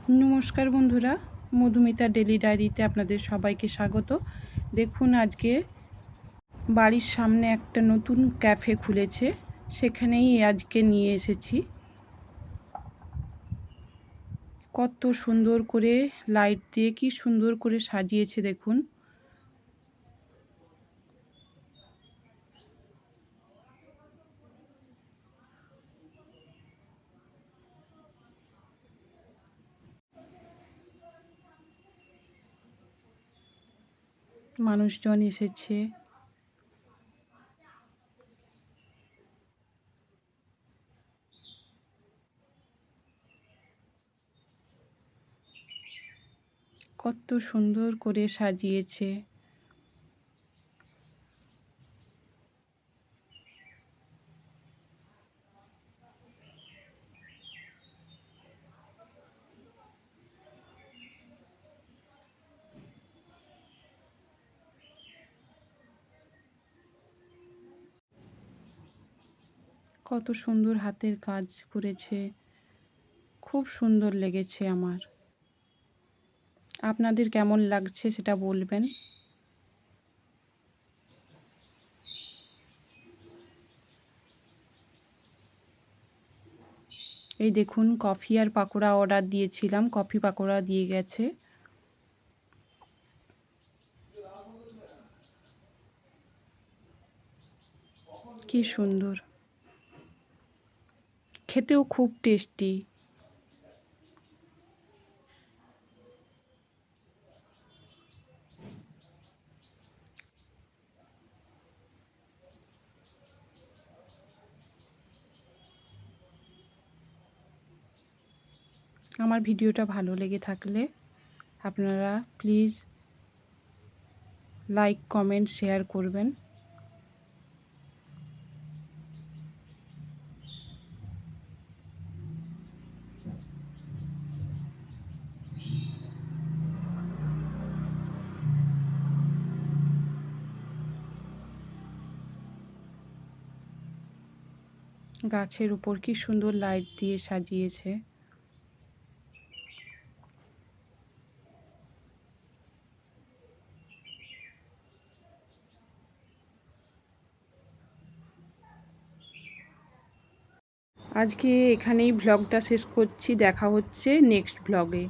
নমস্কার বন্ধুরা, মধুমিতা ডেলি ডায়েরিতে আপনাদের সবাইকে স্বাগত। দেখুন, আজকে বাড়ির সামনে একটা নতুন ক্যাফে খুলেছে, সেখানেই আজকে নিয়ে এসেছি। কত সুন্দর করে লাইট দিয়ে কি সুন্দর করে সাজিয়েছে দেখুন। মানুষজন এসেছে। কত সুন্দর করে সাজিয়েছে। কত সুন্দর হাতের কাজ করেছে, খুব সুন্দর লেগেছে আমার। আপনাদের কেমন লাগছে সেটা বলবেন। এই দেখুন, কফি আর পাকোড়া অর্ডার দিয়েছিলাম, কফি পাকোড়া দিয়ে গেছে। কি সুন্দর, খেতেও খুব টেস্টি। আমার ভিডিওটা ভালো লেগে থাকলে আপনারা প্লিজ লাইক, কমেন্ট, শেয়ার করবেন। গাছের উপর কি সুন্দর লাইট দিয়ে সাজিয়েছে। আজকে এখানেই ব্লগটা শেষ করছি। দেখা হচ্ছে নেক্সট ব্লগে।